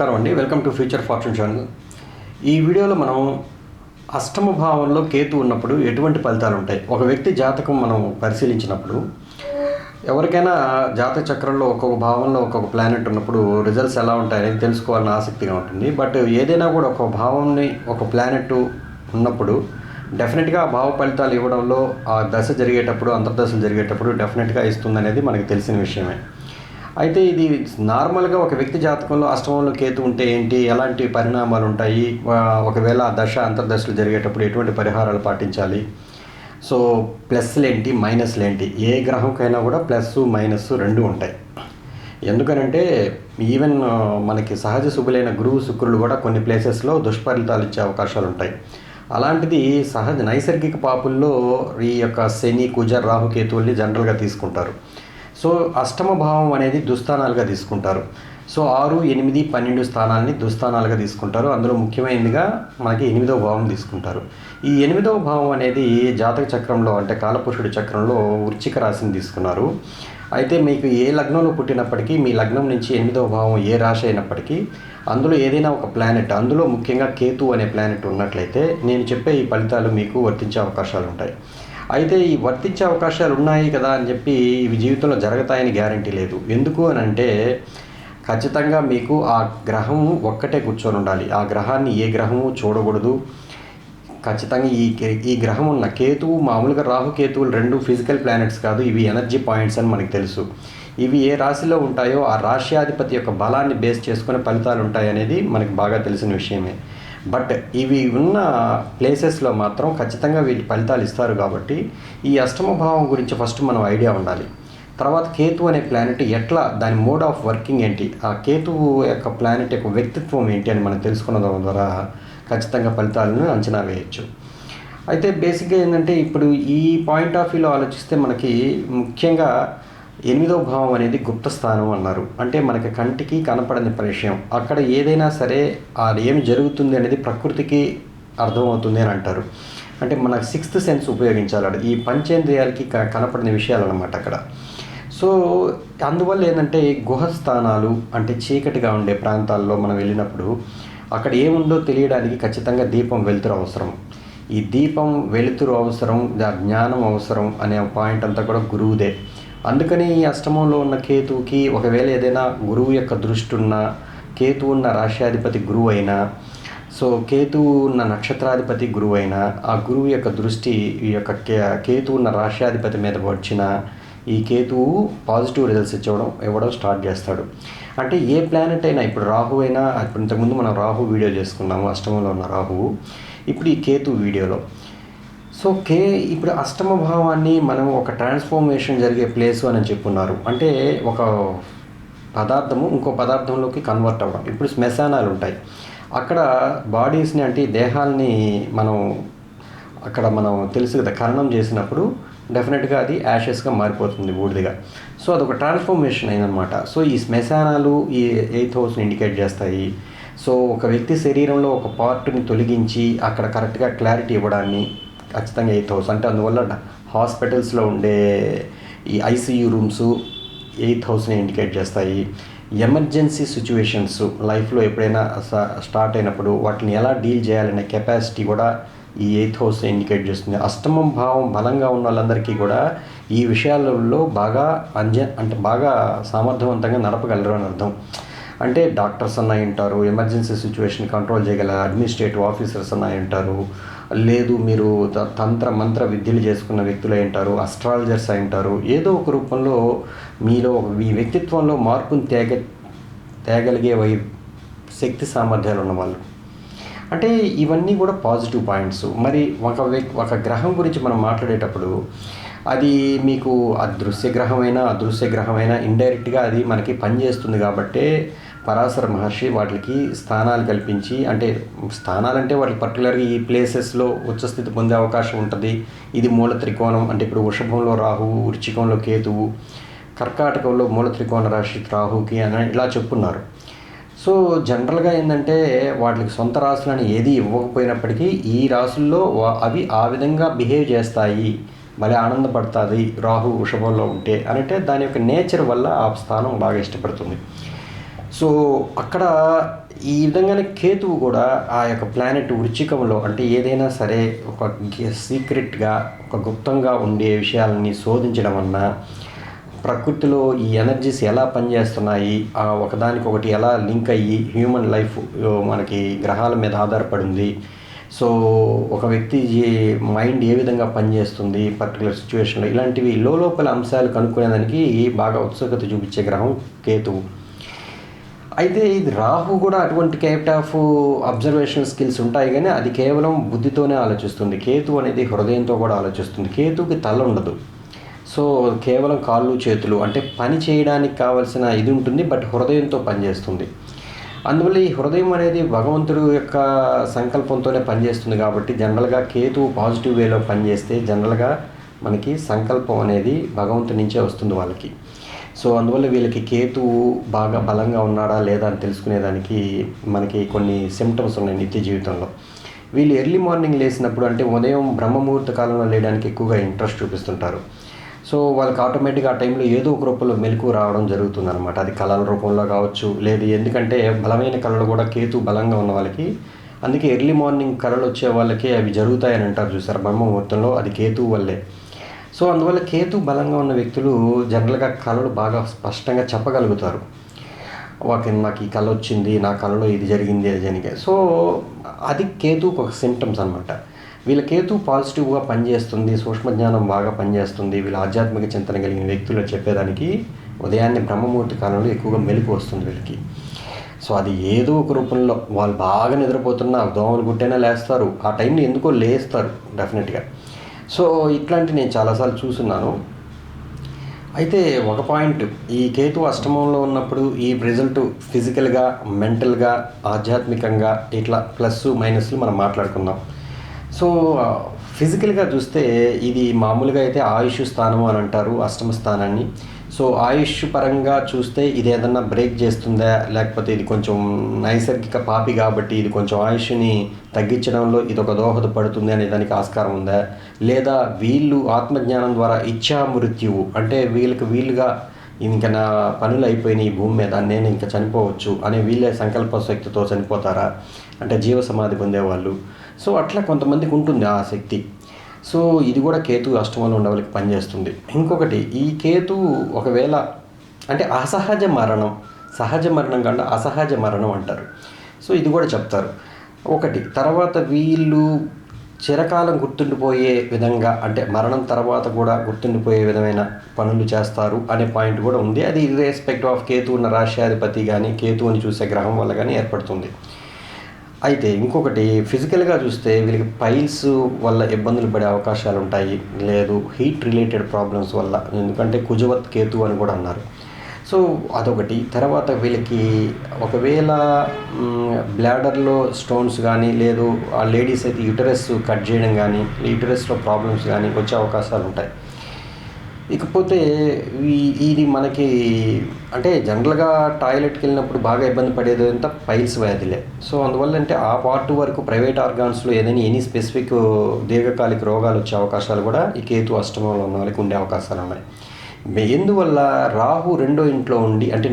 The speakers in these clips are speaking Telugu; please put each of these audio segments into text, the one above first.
నమస్కారం అండి. Welcome to future fortune channel. ఈ వీడియోలో మనం అష్టమ భావంలో కేతు ఉన్నప్పుడు ఎటువంటి ఫలితాలు ఉంటాయి, ఒక వ్యక్తి జాతకం మనం పరిశీలించినప్పుడు ఎవరికైనా జాతక చక్రంలో ఒక్కొక్క భావంలో ఒక్కొక్క ప్లానెట్ ఉన్నప్పుడు రిజల్ట్స్ ఎలా ఉంటాయనేది తెలుసుకోవాలని ఆసక్తిగా ఉంటుంది. బట్ ఏదైనా కూడా ఒక భావంని ఒక ప్లానెట్ ఉన్నప్పుడు డెఫినెట్గా ఆ భావ ఫలితాలు ఇవ్వడంలో ఆ దశ జరిగేటప్పుడు అంతర్దశలు జరిగేటప్పుడు డెఫినెట్గా ఇస్తుందనేది మనకు తెలిసిన విషయమే. అయితే ఇది నార్మల్గా ఒక వ్యక్తి జాతకంలో అష్టమంలో కేతు ఉంటే ఏంటి, ఎలాంటి పరిణామాలు ఉంటాయి, ఒకవేళ ఆ దశ అంతర్దశలు జరిగేటప్పుడు ఎటువంటి పరిహారాలు పాటించాలి, సో ప్లస్లు ఏంటి మైనస్లు ఏంటి, ఏ గ్రహంకైనా కూడా ప్లస్ మైనస్ రెండు ఉంటాయి. ఎందుకనంటే ఈవెన్ మనకి సహజ శుభులైన గురువు శుక్రులు కూడా కొన్ని ప్లేసెస్లో దుష్ఫలితాలు ఇచ్చే అవకాశాలు ఉంటాయి. అలాంటిది సహజ నైసర్గిక పాపుల్లో ఈ యొక్క శని కుజ రాహుకేతువుల్ని జనరల్గా తీసుకుంటారు. సో అష్టమ భావం అనేది దుస్థానాలుగా తీసుకుంటారు. సో 6, 8, 12 స్థానాలని దుస్థానాలుగా తీసుకుంటారు. అందులో ముఖ్యమైనదిగా మనకి 8వ భావం తీసుకుంటారు. ఈ 8వ భావం అనేది జాతక చక్రంలో అంటే కాలపురుషుడి చక్రంలో వృశ్చిక రాశిని తీసుకున్నారు. అయితే మీకు ఏ లగ్నంలో పుట్టినప్పటికీ మీ లగ్నం నుంచి 8వ భావం ఏ రాశి అయినప్పటికీ అందులో ఏదైనా ఒక ప్లానెట్, అందులో ముఖ్యంగా కేతు అనే ప్లానెట్ ఉన్నట్లయితే నేను చెప్పే ఈ ఫలితాలు మీకు వర్తించే అవకాశాలు ఉంటాయి. అయితే ఈ వర్తించే అవకాశాలు ఉన్నాయి కదా అని చెప్పి ఇవి జీవితంలో జరుగుతాయని గ్యారంటీ లేదు. ఎందుకు అని అంటే ఖచ్చితంగా మీకు ఆ గ్రహము ఒక్కటే కూర్చొని ఉండాలి. ఆ గ్రహాన్ని ఏ గ్రహము చూడకూడదు. ఖచ్చితంగా ఈ గ్రహం ఉన్న కేతువు మామూలుగా రాహుకేతువులు రెండు ఫిజికల్ ప్లానెట్స్ కాదు, ఇవి ఎనర్జీ పాయింట్స్ అని మనకు తెలుసు. ఇవి ఏ రాశిలో ఉంటాయో ఆ రాశ్యాధిపతి యొక్క బలాన్ని బేస్ చేసుకునే ఫలితాలు ఉంటాయనేది మనకు బాగా తెలిసిన విషయమే. బట్ ఇవి ఉన్న ప్లేసెస్లో మాత్రం ఖచ్చితంగా వీటి ఫలితాలు ఇస్తారు. కాబట్టి ఈ అష్టమ భావం గురించి ఫస్ట్ మనం ఐడియా ఉండాలి. తర్వాత కేతు అనే ప్లానెట్ ఎట్లా, దాని మోడ్ ఆఫ్ వర్కింగ్ ఏంటి, ఆ కేతువు యొక్క ప్లానెట్ యొక్క వ్యక్తిత్వం ఏంటి అని మనం తెలుసుకున్న ద్వారా ఖచ్చితంగా ఫలితాలను అంచనా వేయచ్చు. అయితే బేసిక్గా ఏంటంటే ఇప్పుడు ఈ పాయింట్ ఆఫ్ వ్యూలో ఆలోచిస్తే మనకి ముఖ్యంగా 8వ భావం అనేది గుప్త స్థానం అన్నారు. అంటే మనకి కంటికి కనపడని విషయం, అక్కడ ఏదైనా సరే అది ఏమి జరుగుతుంది అనేది ప్రకృతికి అర్థమవుతుంది అని అంటారు. అంటే మన 6th సెన్స్ ఉపయోగించాలి, ఈ పంచేంద్రియాలకి కనపడని విషయాలు అన్నమాట అక్కడ. సో అందువల్ల ఏంటంటే గుహ స్థానాలు అంటే చీకటిగా ఉండే ప్రాంతాల్లో మనం వెళ్ళినప్పుడు అక్కడ ఏముందో తెలియడానికి ఖచ్చితంగా దీపం వెలుతురు అవసరం. ఈ దీపం వెలుతురు అవసరం, జ్ఞానం అవసరం అనే పాయింట్ అంతా కూడా గురువుదే. అందుకని ఈ అష్టమంలో ఉన్న కేతువుకి ఒకవేళ ఏదైనా గురువు యొక్క దృష్టి ఉన్న, కేతు ఉన్న రాశ్యాధిపతి గురువు అయినా, సో కేతువు ఉన్న నక్షత్రాధిపతి గురువు అయినా, ఆ గురువు యొక్క దృష్టి ఈ యొక్క కేతు ఉన్న రాశ్యాధిపతి మీద వచ్చిన ఈ కేతువు పాజిటివ్ రిజల్ట్స్ ఇవ్వడం స్టార్ట్ చేస్తాడు. అంటే ఏ ప్లానెట్ అయినా, ఇప్పుడు రాహు అయినా, ఇప్పుడు ఇంతకుముందు మనం రాహు వీడియో చేసుకున్నాము, అష్టమంలో ఉన్న రాహువు, ఇప్పుడు ఈ కేతు వీడియోలో. సో ఇప్పుడు అష్టమ భావాన్ని మనం ఒక ట్రాన్స్ఫార్మేషన్ జరిగే ప్లేసు అని చెప్పున్నారు. అంటే ఒక పదార్థము ఇంకో పదార్థంలోకి కన్వర్ట్ అవ్వడం. ఇప్పుడు శ్మశానాలు ఉంటాయి, అక్కడ బాడీస్ని అంటే దేహాల్ని మనం తెలుసు కదా, ఖననం చేసినప్పుడు డెఫినెట్గా అది యాషెస్గా మారిపోతుంది, బూడిదిగా. సో అదొక ట్రాన్స్ఫార్మేషన్ అయిందనమాట. సో ఈ శ్మశానాలు ఈ 8th హౌస్ని ఇండికేట్ చేస్తాయి. సో ఒక వ్యక్తి శరీరంలో ఒక పార్ట్ని తొలగించి అక్కడ కరెక్ట్గా క్లారిటీ ఇవ్వడాన్ని ఖచ్చితంగా 8th హౌస్ అంటే, అందువల్ల హాస్పిటల్స్లో ఉండే ఈ ఐసీయూ రూమ్స్ 8th హౌస్ని ఇండికేట్ చేస్తాయి. ఎమర్జెన్సీ సిచ్యువేషన్స్ లైఫ్లో ఎప్పుడైనా స్టార్ట్ అయినప్పుడు వాటిని ఎలా డీల్ చేయాలనే కెపాసిటీ కూడా ఈ 8th హౌస్ ఇండికేట్ చేస్తుంది. అష్టమం భావం బలంగా ఉన్న వాళ్ళందరికీ కూడా ఈ విషయాలలో బాగా బాగా సమర్థవంతంగా నడపగలరు అని అర్థం. అంటే డాక్టర్స్ అన్నాయి ఉంటారు, ఎమర్జెన్సీ సిచ్యువేషన్ కంట్రోల్ చేయగల అడ్మినిస్ట్రేటివ్ ఆఫీసర్స్ అన్నాయి ఉంటారు, లేదు మీరు తంత్ర మంత్ర విద్యలు చేసుకున్న వ్యక్తులు అయి ఉంటారు, అస్ట్రాలజర్స్ అయి ఉంటారు. ఏదో ఒక రూపంలో మీలో ఈ వ్యక్తిత్వంలో మార్పుని తేగలిగే శక్తి సామర్థ్యాలు ఉన్నవాళ్ళు. అంటే ఇవన్నీ కూడా పాజిటివ్ పాయింట్స్. మరి ఒక గ్రహం గురించి మనం మాట్లాడేటప్పుడు అది మీకు అదృశ్య గ్రహమైనా ఇండైరెక్ట్గా అది మనకి పనిచేస్తుంది. కాబట్టే పరాశర మహర్షి వాటికి స్థానాలు కల్పించి, అంటే స్థానాలంటే వాటికి పర్టికులర్గా ఈ ప్లేసెస్లో ఉచ్చస్థితి పొందే అవకాశం ఉంటుంది. ఇది మూల త్రికోణం, అంటే ఇప్పుడు వృషభంలో రాహువు, వృశ్చికంలో కేతువు, కర్కాటకంలో మూల త్రికోణ రాశి రాహుకి అని ఇలా చెప్పున్నారు. సో జనరల్గా ఏంటంటే వాటికి సొంత రాశులని ఏది ఇవ్వకపోయినప్పటికీ ఈ రాశుల్లో అవి ఆ విధంగా బిహేవ్ చేస్తాయి, భలే ఆనందపడుతుంది రాహు వృషభంలో ఉంటే అంటే దాని యొక్క నేచర్ వల్ల ఆ స్థానం బాగా ఇష్టపడుతుంది. సో అక్కడ ఈ విధంగానే కేతువు కూడా ఆ యొక్క ప్లానెట్ వృచ్చికంలో, అంటే ఏదైనా సరే ఒక సీక్రెట్గా, ఒక గుప్తంగా ఉండే విషయాలని శోధించడం అన్నా, ప్రకృతిలో ఈ ఎనర్జీస్ ఎలా పనిచేస్తున్నాయి, ఒకదానికొకటి ఎలా లింక్ అయ్యి హ్యూమన్ లైఫ్ మనకి గ్రహాల మీద ఆధారపడి ఉంది. సో ఒక వ్యక్తి మైండ్ ఏ విధంగా పనిచేస్తుంది పర్టికులర్ సిచ్యువేషన్లో, ఇలాంటివి లోపల అంశాలు కనుక్కునేదానికి బాగా ఉత్సుకత చూపించే గ్రహం కేతువు. అయితే ఇది రాహు కూడా అటువంటి టైప్ ఆఫ్ అబ్జర్వేషన్ స్కిల్స్ ఉంటాయి, కానీ అది కేవలం బుద్ధితోనే ఆలోచిస్తుంది. కేతు అనేది హృదయంతో కూడా ఆలోచిస్తుంది. కేతుకి తల ఉండదు. సో కేవలం కాళ్ళు చేతులు, అంటే పని చేయడానికి కావాల్సిన ఇది ఉంటుంది, బట్ హృదయంతో పనిచేస్తుంది. అందువల్ల ఈ హృదయం అనేది భగవంతుడు యొక్క సంకల్పంతోనే పనిచేస్తుంది. కాబట్టి జనరల్గా కేతు పాజిటివ్ వేలో పనిచేస్తే జనరల్గా మనకి సంకల్పం అనేది భగవంతుడి నుంచే వస్తుంది వాళ్ళకి. సో అందువల్ల వీళ్ళకి కేతువు బాగా బలంగా ఉన్నాడా లేదా అని తెలుసుకునేదానికి మనకి కొన్ని సిమ్టమ్స్ ఉన్నాయి నిత్య జీవితంలో. వీళ్ళు ఎర్లీ మార్నింగ్ లేచినప్పుడు, అంటే ఉదయం బ్రహ్మముహూర్త కాలంలో లేయడానికి ఎక్కువగా ఇంట్రెస్ట్ చూపిస్తుంటారు. సో వాళ్ళకి ఆటోమేటిక్గా ఆ టైంలో ఏదో ఒక రూపంలో మెలకువ రావడం జరుగుతుందన్నమాట. అది కళల రూపంలో కావచ్చు, లేదు ఎందుకంటే బలమైన కళలు కూడా కేతు బలంగా ఉన్న వాళ్ళకి, అందుకే ఎర్లీ మార్నింగ్ కళలు వచ్చే వాళ్ళకి అవి జరుగుతాయని అంటారు చూసారు బ్రహ్మముహూర్తంలో, అది కేతువు వల్లే. సో అందువల్ల కేతు బలంగా ఉన్న వ్యక్తులు జనరల్గా కళలు బాగా స్పష్టంగా చెప్పగలుగుతారు. నాకు ఈ కళ వచ్చింది, నా కళలో ఇది జరిగింది, అది జరిగింది. సో అది కేతువుకు ఒక సిమ్టమ్స్ అనమాట. వీళ్ళ కేతు పాజిటివ్గా పనిచేస్తుంది, సూక్ష్మజ్ఞానం బాగా పనిచేస్తుంది. వీళ్ళ ఆధ్యాత్మిక చింతన కలిగిన వ్యక్తులు చెప్పేదానికి ఉదయాన్నే బ్రహ్మముహూర్త కాలంలో ఎక్కువగా మెలకు వస్తుంది వీళ్ళకి. సో అది ఏదో ఒక రూపంలో వాళ్ళు బాగా నిద్రపోతున్నా, దోమలు గుట్టైనా లేస్తారు, ఆ టైంలో ఎందుకో లేస్తారు డెఫినెట్గా. సో ఇట్లాంటి నేను చాలాసార్లు చూస్తున్నాను. అయితే ఒక పాయింట్, ఈ కేతు అష్టమంలో ఉన్నప్పుడు ఈ రిజల్ట్ ఫిజికల్గా, మెంటల్గా, ఆధ్యాత్మికంగా ఇట్లా ప్లస్ మైనస్లు మనం మాట్లాడుకుందాం. సో ఫిజికల్గా చూస్తే ఇది మామూలుగా అయితే ఆయుష్ స్థానం అని అంటారు అష్టమ స్థానాన్ని. సో ఆయుష్ పరంగా చూస్తే ఇది ఏదన్నా బ్రేక్ చేస్తుందా, లేకపోతే ఇది కొంచెం నైసర్గిక పాపి కాబట్టి ఇది కొంచెం ఆయుష్ని తగ్గించడంలో ఇది ఒక దోహదపడుతుంది అనే దానికి ఆస్కారం ఉందా, లేదా వీళ్ళు ఆత్మజ్ఞానం ద్వారా ఇచ్ఛా మృత్యువు, అంటే వీళ్ళుగా ఇంకా నా పనులు అయిపోయినాయి ఈ భూమి మీద, నేను ఇంకా చనిపోవచ్చు అనే వీళ్ళే సంకల్ప శక్తితో చనిపోతారా, అంటే జీవ సమాధి పొందేవాళ్ళు. సో అట్లా కొంతమందికి ఉంటుంది ఆ శక్తి. సో ఇది కూడా కేతు అష్టమంలో ఉండే వాళ్ళకి పనిచేస్తుంది. ఇంకొకటి, ఈ కేతు ఒకవేళ అంటే అసహజ మరణం, సహజ మరణం కన్నా అసహజ మరణం అంటారు. సో ఇది కూడా చెప్తారు. ఒకటి, తర్వాత వీళ్ళు చిరకాలం గుర్తుండిపోయే విధంగా, అంటే మరణం తర్వాత కూడా గుర్తుండిపోయే విధమైన పనులు చేస్తారు అనే పాయింట్ కూడా ఉంది. అది ఇర్రెస్పెక్ట్ ఆఫ్ కేతు ఉన్న రాష్ట్రాధిపతి కానీ కేతువుని చూసే గ్రహం వల్ల కానీ ఏర్పడుతుంది. అయితే ఇంకొకటి, ఫిజికల్గా చూస్తే వీళ్ళకి పైల్స్ వల్ల ఇబ్బందులు పడే అవకాశాలు ఉంటాయి, లేదు హీట్ రిలేటెడ్ ప్రాబ్లమ్స్ వల్ల, ఎందుకంటే కుజవత్ కేతు అని కూడా అన్నారు. సో అదొకటి. తర్వాత వీళ్ళకి ఒకవేళ బ్లాడర్లో స్టోన్స్ కానీ, లేదు ఆ లేడీస్ అయితే యూటరస్ కట్ చేయడం కానీ, యూటరస్లో ప్రాబ్లమ్స్ కానీ వచ్చే అవకాశాలు ఉంటాయి. ఇకపోతే ఇది మనకి అంటే జనరల్గా టాయిలెట్కి వెళ్ళినప్పుడు బాగా ఇబ్బంది పడేది అంతా పైల్స్ వ్యాధిలే. సో అందువల్ల అంటే ఆ పార్ట్ వరకు ప్రైవేట్ ఆర్గాన్స్లో ఏదైనా ఎనీ స్పెసిఫిక్ దీర్ఘకాలిక రోగాలు వచ్చే అవకాశాలు కూడా ఈ కేతు అష్టమంలో ఉన్న వాళ్ళకి ఉండే అవకాశాలు ఉన్నాయి. ఎందువల్ల, రాహు రెండో ఇంట్లో ఉండి, అంటే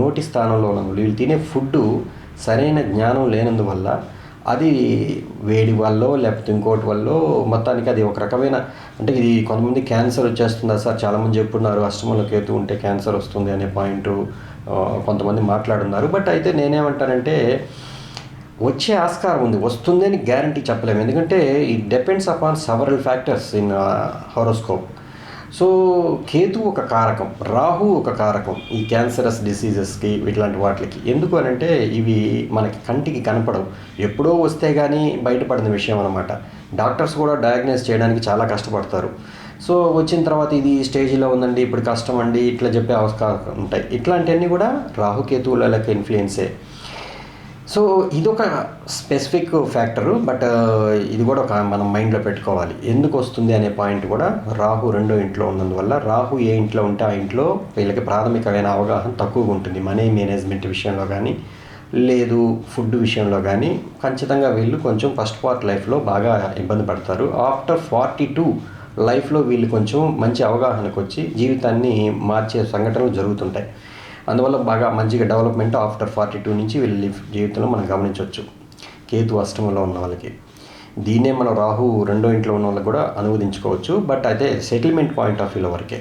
నోటి స్థానంలో ఉన్న వీళ్ళు తినే ఫుడ్డు సరైన జ్ఞానం లేనందువల్ల, అది వేడి వల్ల లేకపోతే ఇంకోటి వల్ల మొత్తానికి అది ఒక రకమైన, అంటే ఇది కొంతమంది క్యాన్సర్ వచ్చేస్తుందా సార్ చాలామంది చెప్పున్నారు, అష్టమంలో కేతు ఉంటే క్యాన్సర్ వస్తుంది అనే పాయింట్ కొంతమంది మాట్లాడున్నారు. బట్ అయితే నేనేమంటానంటే వచ్చే ఆస్కారం ఉంది, వస్తుంది అని గ్యారంటీ చెప్పలేము, ఎందుకంటే it depends upon several factors in horoscope. So Ketu ఒక కారకం, రాహు ఒక కారకం ఈ క్యాన్సరస్ డిసీజెస్కి ఇట్లాంటి వాటికి. ఎందుకు అని అంటే ఇవి మనకి కంటికి కనపడవు, ఎప్పుడో వస్తే కానీ బయటపడిన విషయం అనమాట. డాక్టర్స్ కూడా డయాగ్నోస్ చేయడానికి చాలా కష్టపడతారు. సో వచ్చిన తర్వాత ఇది స్టేజ్లో ఉందండి, ఇప్పుడు కష్టం అండి, ఇట్లా చెప్పే అవకాశం ఉంటాయి. ఇట్లాంటివన్నీ కూడా రాహుకేతువుల లెక్క ఇన్ఫ్లుయెన్సే. సో ఇదొక స్పెసిఫిక్ ఫ్యాక్టరు, బట్ ఇది కూడా ఒక మనం మైండ్లో పెట్టుకోవాలి. ఎందుకు వస్తుంది అనే పాయింట్ కూడా, రాహు రెండో ఇంట్లో ఉన్నందువల్ల, రాహు ఏ ఇంట్లో ఉంటే ఆ ఇంట్లో వీళ్ళకి ప్రాథమికమైన అవగాహన తక్కువగా ఉంటుంది. మనీ మేనేజ్మెంట్ విషయంలో కానీ, లేదు ఫుడ్ విషయంలో కానీ ఖచ్చితంగా వీళ్ళు కొంచెం ఫస్ట్ పార్ట్ లైఫ్లో బాగా ఇబ్బంది పడతారు. ఆఫ్టర్ 42 లైఫ్లో వీళ్ళు కొంచెం మంచి అవగాహనకు వచ్చి జీవితాన్ని మార్చే సంఘటనలు జరుగుతుంటాయి. అందువల్ల బాగా మంచిగా డెవలప్మెంట్ ఆఫ్టర్ 42 నుంచి వీళ్ళ జీవితంలో మనం గమనించవచ్చు కేతు అష్టమంలో ఉన్న వాళ్ళకి. దీన్నే మనం రాహు రెండో ఇంట్లో ఉన్న వాళ్ళకి కూడా అనువదించుకోవచ్చు. బట్ అయితే సెటిల్మెంట్ పాయింట్ ఆఫ్ వ్యూలో వరకే.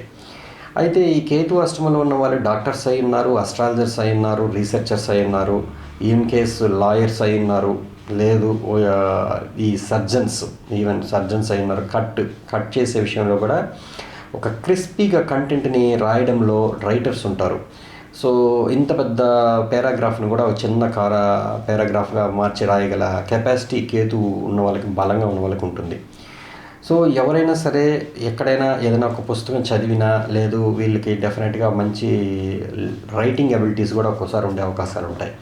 అయితే ఈ కేతు అష్టమంలో ఉన్న వాళ్ళు డాక్టర్స్ అయి ఉన్నారు, అస్ట్రాలజర్స్ అయి ఉన్నారు, రీసెర్చర్స్ అయి ఉన్నారు, ఇన్ కేసు లాయర్స్ అయి ఉన్నారు, లేదు ఈ ఈవెన్ సర్జన్స్ అయి ఉన్నారు. కట్ చేసే విషయంలో కూడా ఒక క్రిస్పీగా కంటెంట్ని రాయడంలో రైటర్స్ ఉంటారు. సో ఇంత పెద్ద పారాగ్రాఫ్ను కూడా ఒక చిన్న పారాగ్రాఫ్గా మార్చి రాయగల కెపాసిటీ కేతు ఉన్న వాళ్ళకి, బలంగా ఉన్న వాళ్ళకి ఉంటుంది. సో ఎవరైనా సరే ఎక్కడైనా ఏదైనా ఒక పుస్తకం చదివినా, లేదు వీళ్ళకి డెఫినెట్గా మంచి రైటింగ్ అబిలిటీస్ కూడా ఒక్కోసారి ఉండే అవకాశాలు ఉంటాయి.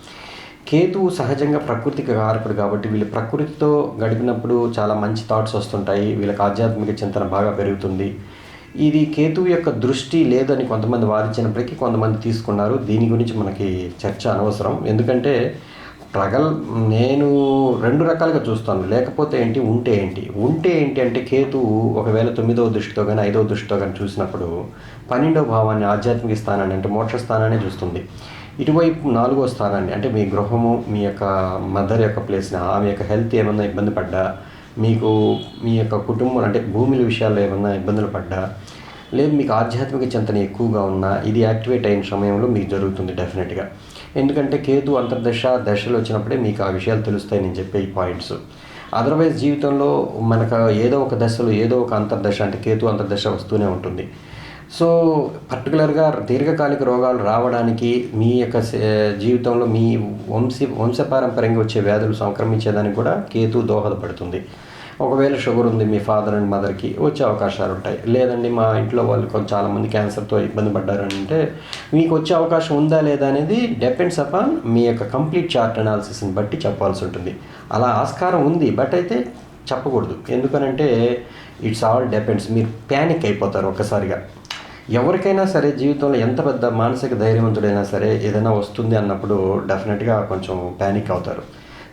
కేతువు సహజంగా ప్రకృతికి కారకుడు కాబట్టి వీళ్ళు ప్రకృతితో గడిపినప్పుడు చాలా మంచి థాట్స్ వస్తుంటాయి. వీళ్ళకి ఆధ్యాత్మిక చింతన బాగా పెరుగుతుంది. ఇది కేతువు యొక్క దృష్టి లేదని కొంతమంది వాదించినప్పటికీ కొంతమంది తీసుకున్నారు. దీని గురించి మనకి చర్చ అనవసరం. ఎందుకంటే నేను 2 రకాలుగా చూస్తాను. లేకపోతే ఏంటి, ఉంటే ఏంటి అంటే కేతువు ఒకవేళ 9వ దృష్టితో కానీ 5వ దృష్టితో కానీ చూసినప్పుడు 12వ భావాన్ని, ఆధ్యాత్మిక స్థానాన్ని అంటే మోక్ష స్థానాన్ని చూస్తుంది. ఇటువైపు 4వ స్థానాన్ని అంటే మీ గృహము, మీ యొక్క మదర్ యొక్క ప్లేస్ని, ఆమె యొక్క హెల్త్ ఏమన్నా ఇబ్బంది పడ్డా, మీకు మీ యొక్క కుటుంబం అంటే భూముల విషయాల్లో ఏమన్నా ఇబ్బందులు పడ్డా, లేదు మీకు ఆధ్యాత్మిక చింతన ఎక్కువగా ఉన్నా, ఇది యాక్టివేట్ అయిన సమయంలో మీకు జరుగుతుంది డెఫినెట్గా. ఎందుకంటే కేతు దశలు వచ్చినప్పుడే మీకు ఆ విషయాలు తెలుస్తాయి నేను చెప్పే ఈ పాయింట్స్. అదర్వైజ్ జీవితంలో మనకు ఏదో ఒక దశలో ఏదో ఒక అంతర్దశ అంటే కేతు అంతర్దశ వస్తూనే ఉంటుంది. సో పర్టికులర్గా దీర్ఘకాలిక రోగాలు రావడానికి, మీ యొక్క జీవితంలో మీ వంశపారంపర్యంగా వచ్చే వ్యాధులు సంక్రమించేదానికి కూడా కేతు దోహదపడుతుంది. ఒకవేళ షుగర్ ఉంది మీ ఫాదర్ అండ్ మదర్కి, వచ్చే అవకాశాలు ఉంటాయి. లేదండి మా ఇంట్లో వాళ్ళు చాలామంది క్యాన్సర్తో ఇబ్బంది పడ్డారని అంటే మీకు వచ్చే అవకాశం ఉందా లేదా అనేది డిపెండ్స్ అపాన్ మీ యొక్క కంప్లీట్ చార్ట్ అనాలిసిస్ని బట్టి చెప్పాల్సి ఉంటుంది. అలా ఆస్కారం ఉంది, బట్ అయితే చెప్పకూడదు. ఎందుకనంటే ఇట్స్ ఆల్ డిపెండ్స్. మీరు ప్యానిక్ అయిపోతారు ఒక్కసారిగా. ఎవరికైనా సరే జీవితంలో ఎంత పెద్ద మానసిక ధైర్యవంతుడైనా సరే ఏదైనా వస్తుంది అన్నప్పుడు డెఫినెట్గా కొంచెం ప్యానిక్ అవుతారు.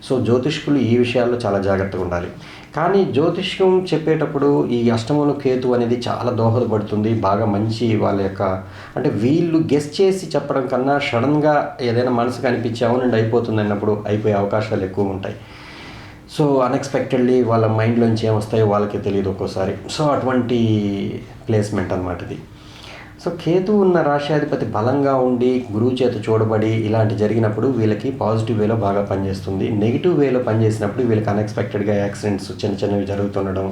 సో జ్యోతిష్కులు ఈ విషయాల్లో చాలా జాగ్రత్తగా ఉండాలి. కానీ జ్యోతిష్యం చెప్పేటప్పుడు ఈ అష్టమంలో కేతు అనేది చాలా దోహదపడుతుంది. బాగా మంచి వాళ్ళ యొక్క అంటే వీళ్ళు గెస్ చేసి చెప్పడం కన్నా సడన్గా ఏదైనా మనసుకు అనిపించి అవునండి అయిపోతుంది అన్నప్పుడు అయిపోయే అవకాశాలు ఎక్కువ ఉంటాయి. సో అన్ఎక్స్పెక్టెడ్లీ వాళ్ళ మైండ్లోంచి ఏమొస్తాయో వాళ్ళకే తెలియదు ఒక్కోసారి. సో అటువంటి ప్లేస్మెంట్ అన్నమాట ఇది. సో కేతు ఉన్న రాశ్యాధిపతి బలంగా ఉండి గురువు చేత చూడబడి ఇలాంటి జరిగినప్పుడు వీళ్ళకి పాజిటివ్ వేలో బాగా పనిచేస్తుంది. నెగిటివ్ వేలో పనిచేసినప్పుడు వీళ్ళకి అన్ఎక్స్పెక్టెడ్గా యాక్సిడెంట్స్ చిన్నవి జరుగుతుండడం,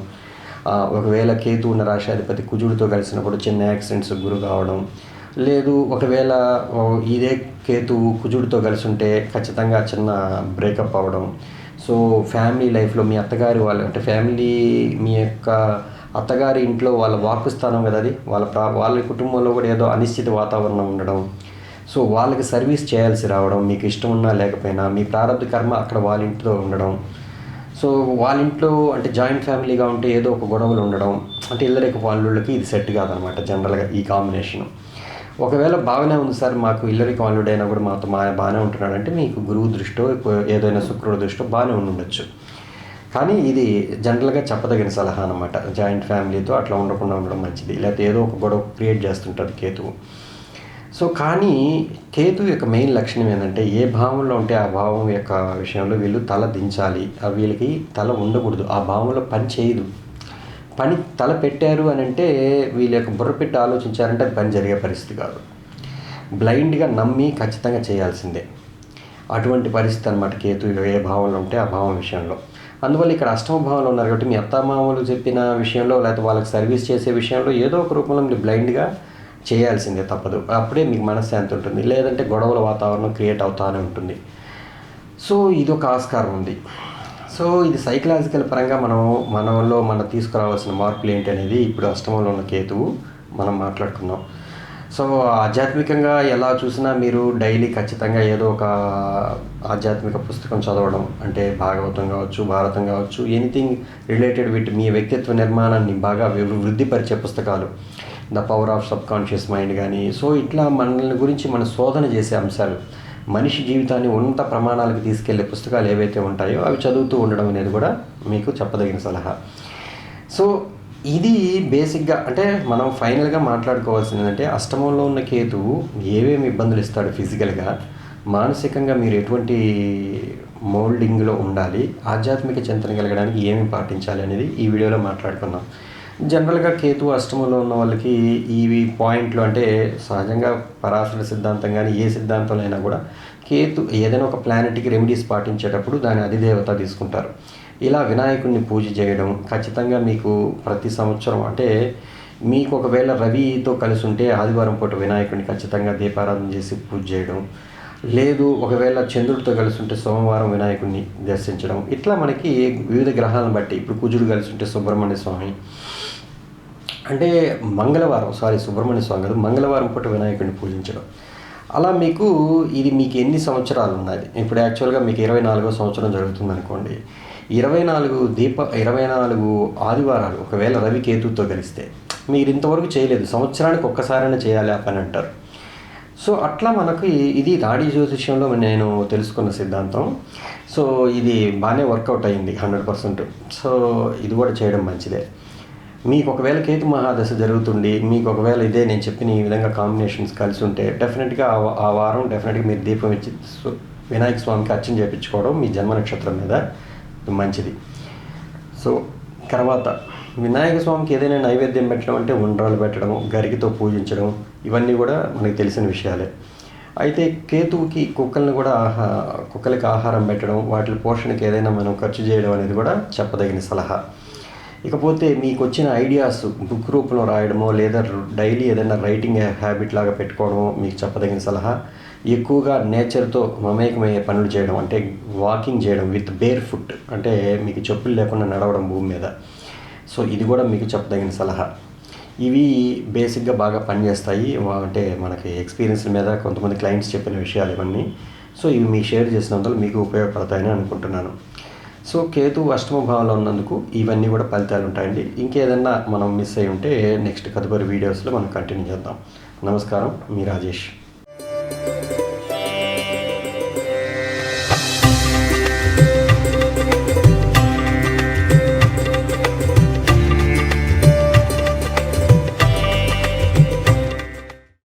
ఒకవేళ కేతు ఉన్న రాశ్యాధిపతి కుజుడితో కలిసినప్పుడు చిన్న యాక్సిడెంట్స్ గురి కావడం, లేదు ఒకవేళ ఇదే కేతు కుజుడితో కలిసి ఉంటే ఖచ్చితంగా చిన్న బ్రేకప్ అవ్వడం. సో ఫ్యామిలీ లైఫ్లో మీ అత్తగారి వాళ్ళు అంటే ఫ్యామిలీ మీ యొక్క అత్తగారి ఇంట్లో వాళ్ళ వాక్కు స్థానం కదా అది, వాళ్ళ కుటుంబంలో కూడా ఏదో అనిశ్చిత వాతావరణం ఉండడం. సో వాళ్ళకి సర్వీస్ చేయాల్సి రావడం, మీకు ఇష్టం ఉన్నా లేకపోయినా మీ ప్రారంభ కర్మ అక్కడ వాళ్ళ ఇంట్లో ఉండడం. సో వాళ్ళ ఇంట్లో అంటే జాయింట్ ఫ్యామిలీగా ఉంటే ఏదో ఒక గొడవలు ఉండడం, అంటే ఇల్లరికి వాళ్ళకి ఇది సెట్ కాదనమాట జనరల్గా ఈ కాంబినేషను. ఒకవేళ బాగానే ఉంది సార్ మాకు ఇల్లరికి వాళ్ళుడు అయినా కూడా మాతో బాగానే ఉంటున్నాడంటే మీకు గురువు దృష్టో ఏదైనా శుక్రుడి దృష్టో బాగానే ఉండొచ్చు. కానీ ఇది జనరల్గా చెప్పదగిన సలహా అనమాట. జాయింట్ ఫ్యామిలీతో అట్లా ఉండకుండా ఉండడం మంచిది. లేకపోతే ఏదో ఒక గొడవ క్రియేట్ చేస్తుంటుంది కేతువు. సో కానీ కేతు యొక్క మెయిన్ లక్షణం ఏంటంటే ఏ భావంలో ఉంటే ఆ భావం యొక్క విషయంలో వీళ్ళు తల దించాలి. వీళ్ళకి తల ఉండకూడదు, ఆ భావంలో పని చేయదు. తల పెట్టారు అని అంటే వీళ్ళ యొక్క బుర్ర పెట్టి ఆలోచించారంటే అది పని జరిగే పరిస్థితి కాదు. బ్లైండ్గా నమ్మి ఖచ్చితంగా చేయాల్సిందే. అటువంటి పరిస్థితి అనమాట కేతు ఏ భావంలో ఉంటే ఆ భావం విషయంలో. అందువల్ల ఇక్కడ అష్టమ భావంలో ఉన్నారు కాబట్టి మీ అత్తమామలు చెప్పిన విషయంలో లేకపోతే వాళ్ళకి సర్వీస్ చేసే విషయంలో ఏదో ఒక రూపంలో మీరు బ్లైండ్గా చేయాల్సిందే, తప్పదు. అప్పుడే మీకు మనశ్శాంతి ఉంటుంది. లేదంటే గొడవల వాతావరణం క్రియేట్ అవుతానే ఉంటుంది. సో ఇది ఒక ఆస్కారం ఉంది. సో ఇది సైకలాజికల్ పరంగా మనలో తీసుకురావాల్సిన మార్పులు ఏంటి అనేది ఇప్పుడు అష్టమంలో ఉన్న కేతువు మనం మాట్లాడుకున్నాం. సో ఆధ్యాత్మికంగా ఎలా చూసినా మీరు డైలీ ఖచ్చితంగా ఏదో ఒక ఆధ్యాత్మిక పుస్తకం చదవడం, అంటే భాగవతం కావచ్చు, భారతం కావచ్చు, ఎనీథింగ్ రిలేటెడ్ విత్ మీ వ్యక్తిత్వ నిర్మాణాన్ని బాగా వృద్ధిపరిచే పుస్తకాలు, the power of sub conscious mind కానీ. సో ఇట్లా మనల్ని గురించి మన శోధన చేసే అంశాలు, మనిషి జీవితాన్ని ఉన్నత ప్రమాణాలకు తీసుకెళ్లే పుస్తకాలు ఏవైతే ఉంటాయో అవి చదువుతూ ఉండడం అనేది కూడా మీకు చెప్పదగిన సలహా. సో ఇది బేసిక్గా అంటే మనం ఫైనల్గా మాట్లాడుకోవాల్సింది ఏంటంటే అష్టమంలో ఉన్న కేతువు ఏమేమి ఇబ్బందులు ఇస్తాడు ఫిజికల్గా, మానసికంగా మీరు ఎటువంటి మోల్డింగ్లో ఉండాలి, ఆధ్యాత్మిక చింతన కలగడానికి ఏమి పాటించాలి అనేది ఈ వీడియోలో మాట్లాడుకున్నాం. జనరల్గా కేతు అష్టమంలో ఉన్న వాళ్ళకి ఇవి పాయింట్లు అంటే సహజంగా పరాశర సిద్ధాంతం కానీ ఏ సిద్ధాంతంలో అయినా కూడా కేతు ఏదైనా ఒక ప్లానెట్కి రెమెడీస్ పాటించేటప్పుడు దాని అధిదేవత తీసుకుంటారు. ఇలా వినాయకుడిని పూజ చేయడం ఖచ్చితంగా మీకు ప్రతి సంవత్సరం అంటే మీకు ఒకవేళ రవితో కలిసి ఉంటే ఆదివారం పూట వినాయకుడిని ఖచ్చితంగా దీపారాధన చేసి పూజ చేయడం, లేదు ఒకవేళ చంద్రుడితో కలిసి ఉంటే సోమవారం వినాయకుడిని దర్శించడం, ఇట్లా మనకి వివిధ గ్రహాలను బట్టి ఇప్పుడు కుజుడు కలిసి ఉంటే సుబ్రహ్మణ్య స్వామి అంటే సుబ్రహ్మణ్య స్వామి కాదు, మంగళవారం పూట వినాయకుడిని పూజించడం. అలా మీకు మీకు ఎన్ని సంవత్సరాలు ఉన్నది, ఇప్పుడు యాక్చువల్గా మీకు 24వ సంవత్సరం జరుగుతుంది అనుకోండి, 24 ఆదివారాలు ఒకవేళ రవి కేతుతో కలిస్తే మీరు ఇంతవరకు చేయలేదు, సంవత్సరానికి ఒక్కసారైనా చేయాలి ఆ పని అంటారు. సో అట్లా మనకి ఇది నాడీ జ్యోతిష్యంలో నేను తెలుసుకున్న సిద్ధాంతం. సో ఇది బాగానే వర్కౌట్ అయ్యింది 100%. సో ఇది కూడా చేయడం మంచిదే. మీకు ఒకవేళ కేతు మహాదశ జరుగుతుండి మీకు ఒకవేళ ఇదే నేను చెప్పిన ఈ విధంగా కాంబినేషన్స్ కలిసి ఉంటే డెఫినెట్గా ఆ వారం డెఫినెట్గా మీరు దీపం ఇచ్చి వినాయక స్వామికి అర్చన చేయించుకోవడం మీ జన్మ నక్షత్రం మీద మంచిది. సో తర్వాత వినాయక స్వామికి ఏదైనా నైవేద్యం పెట్టడం అంటే ఉండ్రాలు పెట్టడం, గరికితో పూజించడం, ఇవన్నీ కూడా మనకు తెలిసిన విషయాలే. అయితే కేతువుకి కుక్కలకి ఆహారం పెట్టడం, వాటి పోషణకి ఏదైనా మనం ఖర్చు చేయడం అనేది కూడా చెప్పదగిన సలహా. ఇకపోతే మీకు వచ్చిన ఐడియాస్ బుక్ రూపంలో రాయడమో లేదా డైలీ ఏదైనా రైటింగ్ హ్యాబిట్ లాగా పెట్టుకోవడమో మీకు చెప్పదగిన సలహా. ఎక్కువగా నేచర్తో మమేకమయ్యే పనులు చేయడం అంటే వాకింగ్ చేయడం విత్ బేర్ ఫుట్ అంటే మీకు చెప్పులు లేకుండా నడవడం భూమి మీద. సో ఇది కూడా మీకు చెప్పదగిన సలహా. ఇవి బేసిక్గా బాగా పనిచేస్తాయి అంటే మనకి ఎక్స్పీరియన్స్ మీద కొంతమంది క్లయింట్స్ చెప్పిన విషయాలు ఇవన్నీ. సో ఇవి మీ షేర్ చేసినందుకు మీకు ఉపయోగపడతాయని అనుకుంటున్నాను. సో కేతు అష్టమ భావంలో ఉన్నందుకు ఇవన్నీ కూడా ఫలితాలు ఉంటాయండి. ఇంకేదన్నా మనం మిస్ అయి ఉంటే నెక్స్ట్ తదుపరి వీడియోస్లో మనం కంటిన్యూ చేద్దాం. నమస్కారం, మీ రాజేష్.